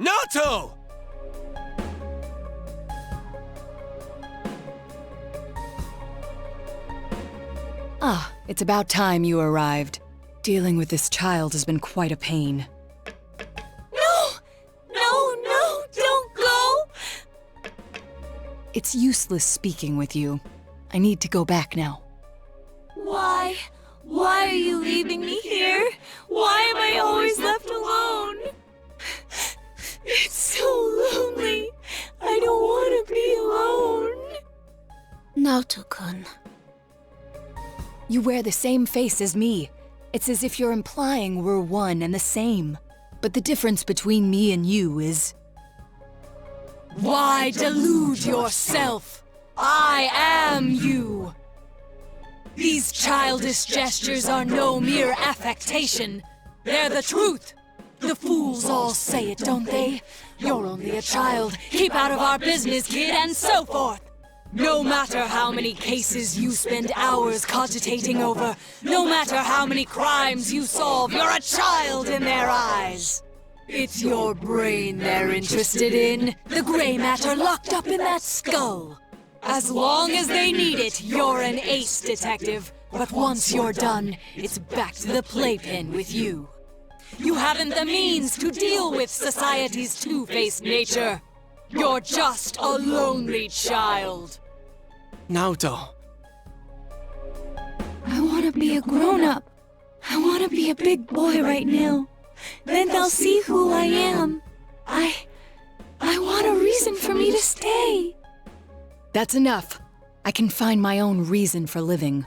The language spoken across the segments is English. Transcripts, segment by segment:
Naoto! Ah, it's about time you arrived. Dealing with this child has been quite a pain. No! No, don't go! It's useless speaking with you. I need to go back now. Why? Why are you leaving me here? Why am I always left alone? It's so lonely. I don't want to be alone. Naoto-kun. You wear the same face as me. It's as if you're implying we're one and the same. But the difference between me and you is... Why delude yourself? I am you! These childish gestures are no mere affectation. They're the truth. The fools all say it, don't they? You're only a child. Keep out of our business, kid, and so forth. No matter how many cases you spend hours cogitating over, no matter how many crimes you solve, you're a child in their eyes. It's your brain they're interested in, the gray matter locked up in that skull. As long as they need it, you're an ace detective. But once you're done, it's back to the playpen with you. You haven't the means to deal with society's two-faced nature. You're just a lonely child. Naoto. I want to be a grown-up. I want to be a big boy right now. Then they'll see who I am. I want a reason for me to stay. That's enough. I can find my own reason for living.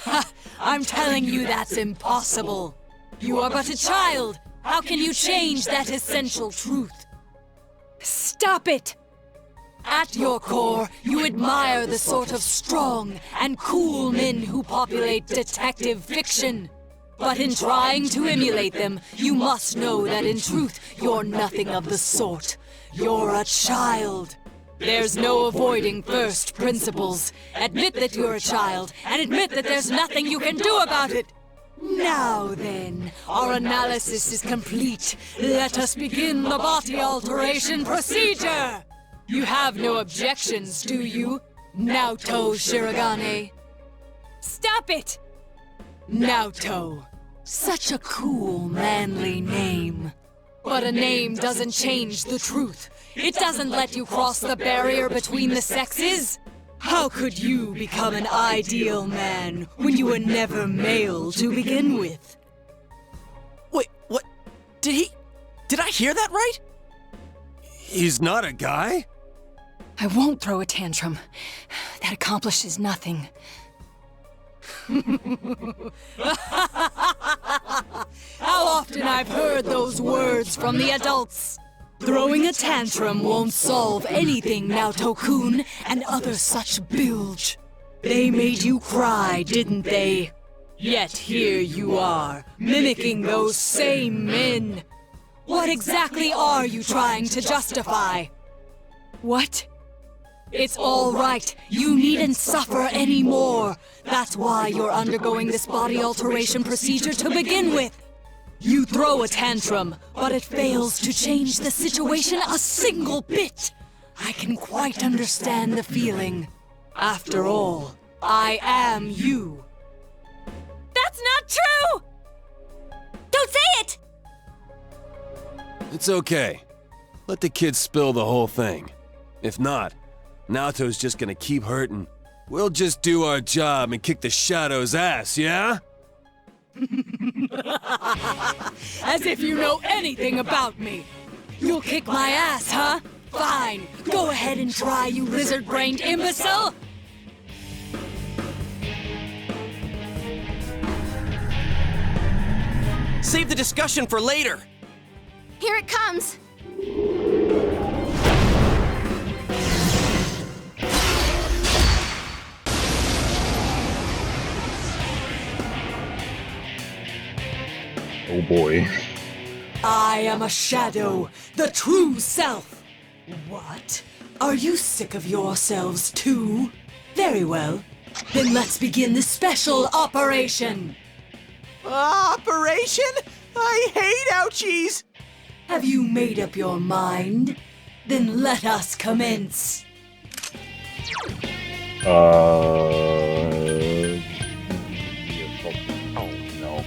Ha! I'm telling you that's impossible. You are but a child. How can you change that essential truth? Stop it! At your core, you admire the sort of strong and cool men who populate detective fiction. But in trying to emulate them, you must know that in truth, you're nothing of the sort. You're a child. There's no avoiding first principles. Admit that you're a child, and admit that there's nothing you can do about it. Now then, our analysis is complete. Let us begin the body alteration procedure! You have no objections, do you, Naoto Shirogane? Stop it! Naoto. Such a cool, manly name. But a name doesn't change the truth. It doesn't let you cross the barrier between the sexes. How could you become an ideal man when you were never male to begin with? Wait, what? Did I hear that right? He's not a guy? I won't throw a tantrum. That accomplishes nothing. How often I've heard those words from the adults. Throwing a tantrum won't solve anything, Naoto-kun, and other such bilge. They made you cry, didn't they? Yet here you are, mimicking those same men. What exactly are you trying to justify? What? It's all right. You needn't suffer anymore. That's why you're undergoing this body alteration procedure to begin with. You throw a tantrum, but it fails to change the situation a single bit. I can quite understand the feeling. After all, I am you. That's not true! Don't say it! It's okay. Let the kid spill the whole thing. If not, Naoto's just gonna keep hurting. We'll just do our job and kick the Shadow's ass, yeah? As if you know anything about me. You'll kick my ass, huh? Fine. Go ahead and try, you lizard-brained imbecile! Save the discussion for later! Here it comes! Oh boy. I am a shadow, the true self. What? Are you sick of yourselves too? Very well. Then let's begin the special operation. Operation? I hate ouchies! Have you made up your mind? Then let us commence. Oh no.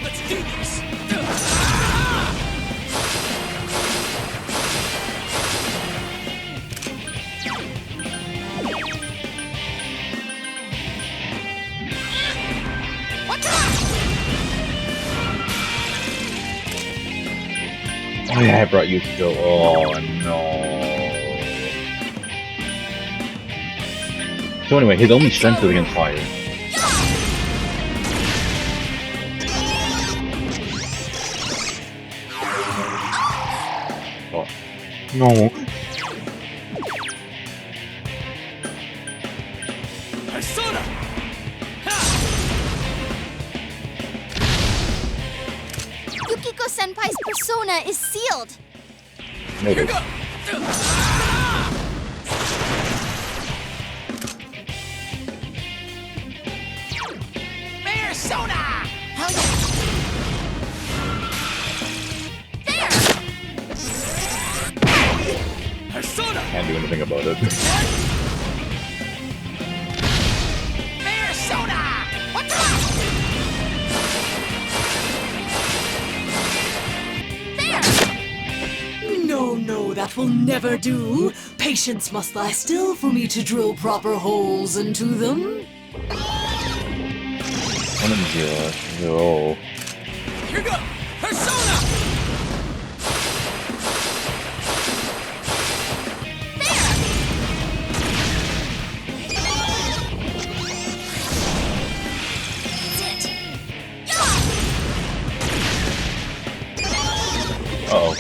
Let's do this! Oh yeah, I brought Yukiko. Oh no. So anyway, his only strength is against fire. Oh. No. Persona! Yukiko-senpai's persona is sealed. Noted. Persona! Persona! Can't do anything about it. Persona! No, that will never do. Patience must lie still for me to drill proper holes into them. 1-0. Here go! Persona! Uh-oh.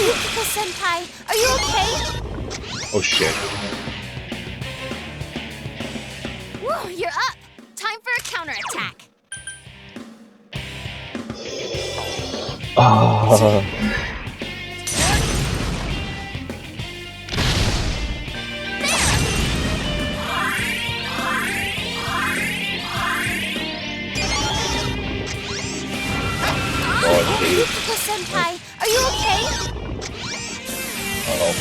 Yukiko-senpai, are you okay? Oh shit. Woo, you're up. Time for a counterattack. Oh, shit. Yukiko-senpai, are you okay? Uh-oh.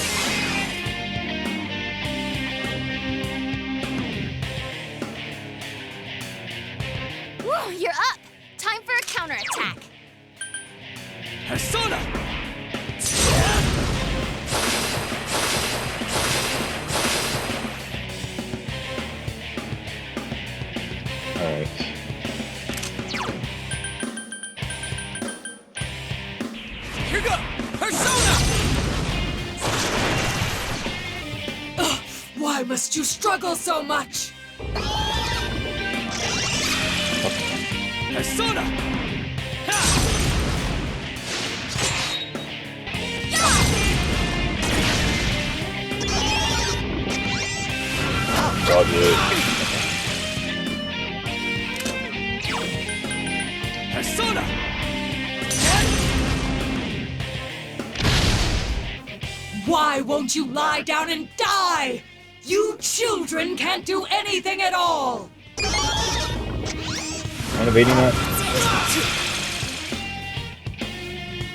Woo, you're up. Time for a counterattack. Persona! Alright. Here go! Persona! Why must you struggle so much? Persona! Ha! Dodge it. Persona! Why won't you lie down and die? You children can't do anything at all! Am I evading that?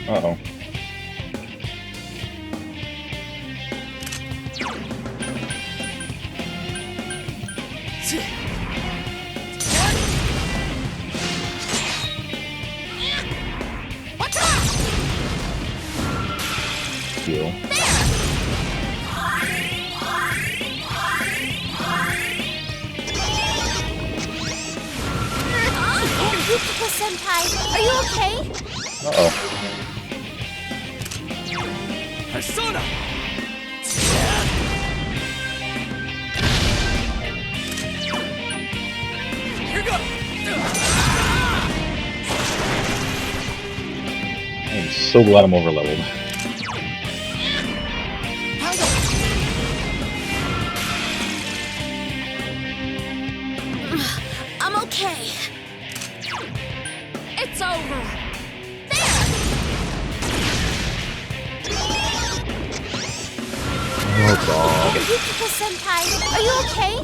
Uh-oh. Heal. Yukiko-senpai, are you okay? Uh-oh. Persona! Here go! I'm so glad I'm overleveled. I'm okay. It's over! Oh god. Yukiko-senpai, are you okay?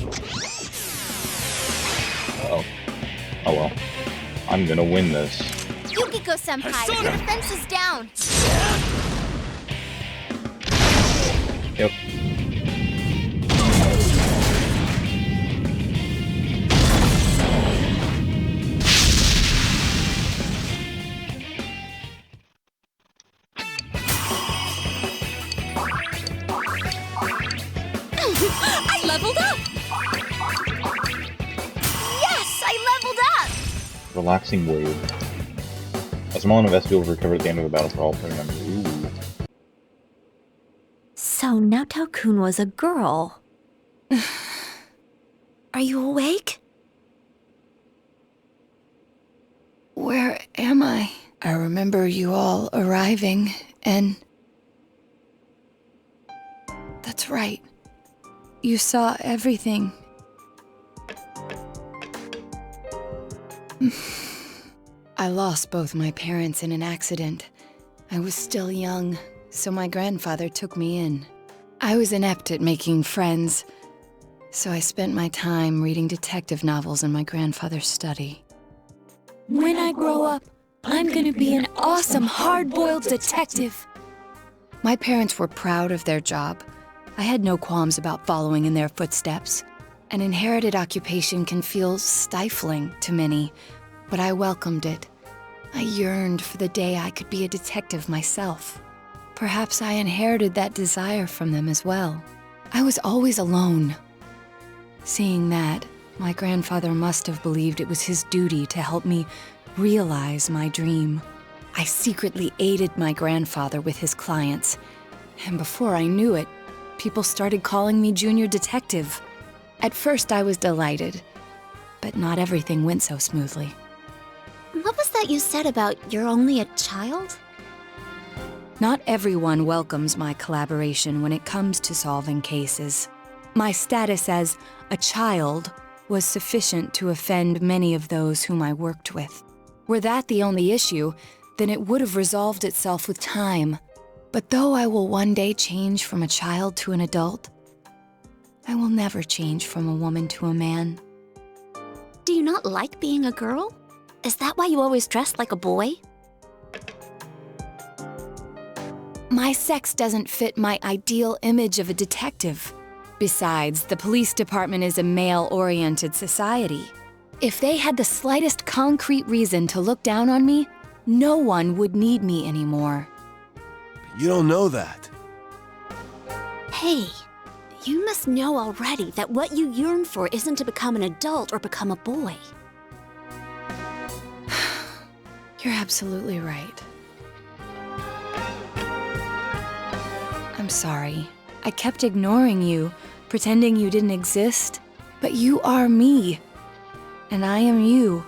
Uh-oh. Oh well. I'm gonna win this. Yukiko-senpai, your defense is down. Yep. I leveled up! Yes, I leveled up! Relaxing wave. A small enough SP will recover at the end of the battle for all party members. Ooh. So Naoto-kun was a girl. Are you awake? Where am I? I remember you all arriving, and... That's right. You saw everything. I lost both my parents in an accident. I was still young, so my grandfather took me in. I was inept at making friends, so I spent my time reading detective novels in my grandfather's study. When I grow up, I'm gonna be an awesome hard-boiled detective. My parents were proud of their job. I had no qualms about following in their footsteps. An inherited occupation can feel stifling to many, but I welcomed it. I yearned for the day I could be a detective myself. Perhaps I inherited that desire from them as well. I was always alone. Seeing that, my grandfather must have believed it was his duty to help me realize my dream. I secretly aided my grandfather with his clients, and before I knew it, people started calling me Junior Detective. At first I was delighted, but not everything went so smoothly. What was that you said about you're only a child? Not everyone welcomes my collaboration when it comes to solving cases. My status as a child was sufficient to offend many of those whom I worked with. Were that the only issue, then it would have resolved itself with time. But though I will one day change from a child to an adult, I will never change from a woman to a man. Do you not like being a girl? Is that why you always dress like a boy? My sex doesn't fit my ideal image of a detective. Besides, the police department is a male-oriented society. If they had the slightest concrete reason to look down on me, no one would need me anymore. You don't know that. Hey, you must know already that what you yearn for isn't to become an adult or become a boy. You're absolutely right. I'm sorry. I kept ignoring you, pretending you didn't exist. But you are me, and I am you.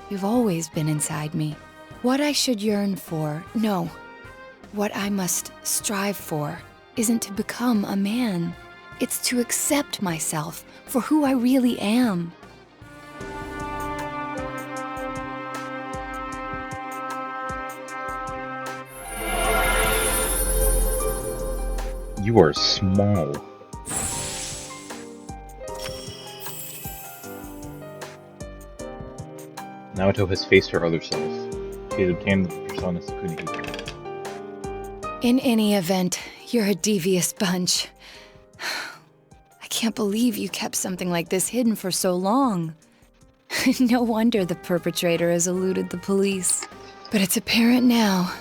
You've always been inside me. What I should yearn for, no. What I must strive for isn't to become a man. It's to accept myself for who I really am. You are small. Naoto has faced her other self. She has obtained the persona Sakunihiko. In any event, you're a devious bunch. I can't believe you kept something like this hidden for so long. No wonder the perpetrator has eluded the police. But it's apparent now.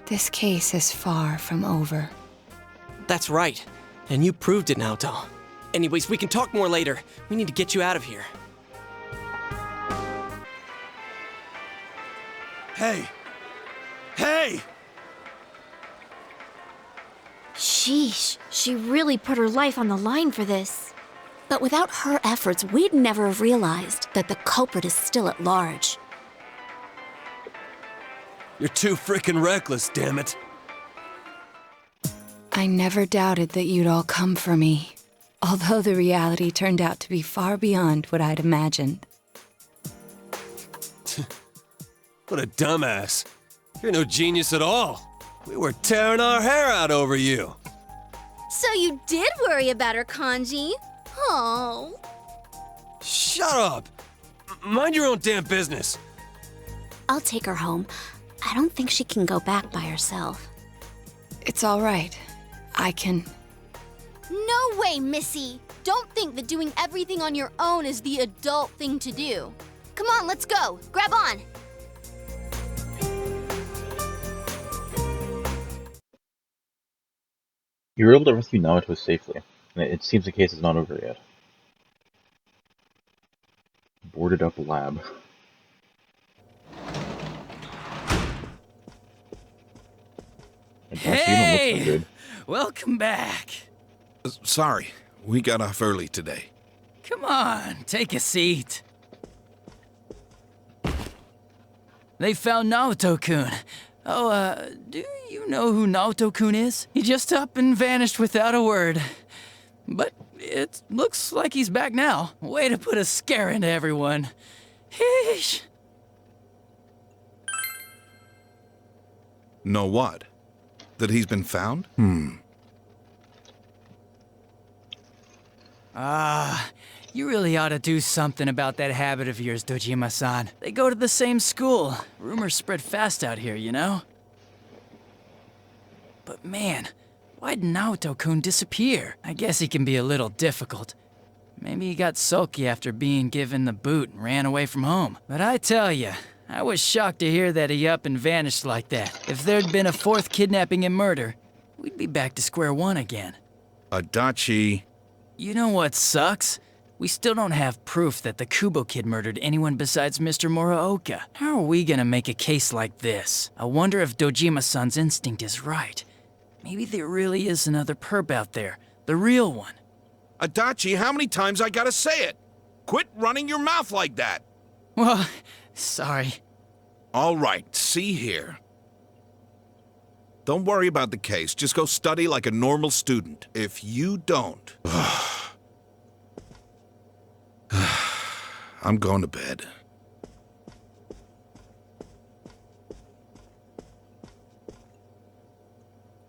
This case is far from over. That's right. And you proved it, Naoto. Anyways, we can talk more later. We need to get you out of here. Hey! Hey! Sheesh, she really put her life on the line for this. But without her efforts, we'd never have realized that the culprit is still at large. You're too frickin' reckless, damn it. I never doubted that you'd all come for me, although the reality turned out to be far beyond what I'd imagined. What a dumbass. You're no genius at all. We were tearing our hair out over you. So you did worry about her, Kanji. Oh. Shut up! Mind your own damn business. I'll take her home. I don't think she can go back by herself. It's all right. I can... No way, Missy! Don't think that doing everything on your own is the adult thing to do. Come on, let's go. Grab on. You were able to rescue Naoto safely, and it seems the case is not over yet. Boarded up lab. Hey! Welcome back. Sorry, we got off early today. Come on, take a seat. They found Naoto-kun. Oh, do you know who Naoto-kun is? He just up and vanished without a word. But it looks like he's back now. Way to put a scare into everyone. Heesh. Know what? That he's been found? You really ought to do something about that habit of yours, Dojima-san. They go to the same school. Rumors spread fast out here, you know? But man, why'd Naoto-kun disappear? I guess he can be a little difficult. Maybe he got sulky after being given the boot and ran away from home. But I tell ya, I was shocked to hear that he up and vanished like that. If there'd been a fourth kidnapping and murder, we'd be back to square one again. Adachi. You know what sucks? We still don't have proof that the Kubo kid murdered anyone besides Mr. Muraoka. How are we gonna make a case like this? I wonder if Dojima-san's instinct is right. Maybe there really is another perp out there. The real one. Adachi, how many times I gotta say it? Quit running your mouth like that. Well, sorry. All right, see here. Don't worry about the case. Just go study like a normal student. If you don't... I'm going to bed.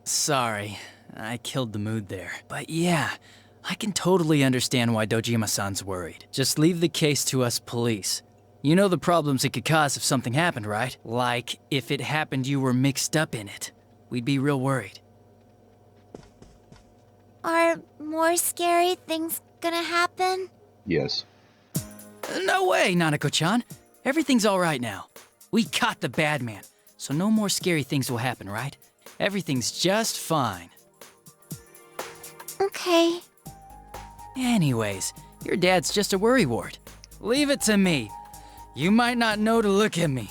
Sorry, I killed the mood there. But yeah, I can totally understand why Dojima-san's worried. Just leave the case to us police. You know the problems it could cause if something happened, right? Like, if it happened you were mixed up in it. We'd be real worried. Are more scary things gonna happen? Yes. No way, Nanako-chan. Everything's all right now. We caught the bad man, so no more scary things will happen, right? Everything's just fine. Okay. Anyways, your dad's just a worrywart. Leave it to me. You might not know to look at me,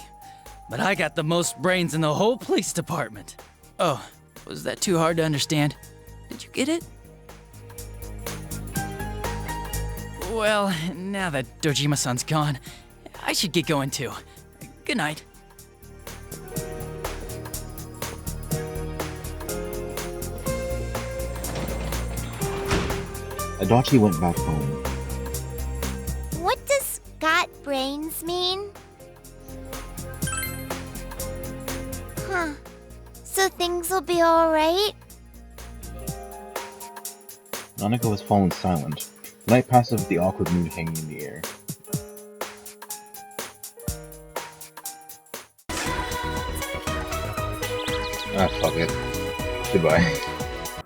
but I got the most brains in the whole police department. Oh, was that too hard to understand? Did you get it? Well, now that Dojima-san's gone, I should get going too. Good night. Adachi went back home. What does got brains mean? Huh. So things will be alright? Nanako has fallen silent. The night passes with the awkward mood hanging in the air. Ah, fuck it. Goodbye.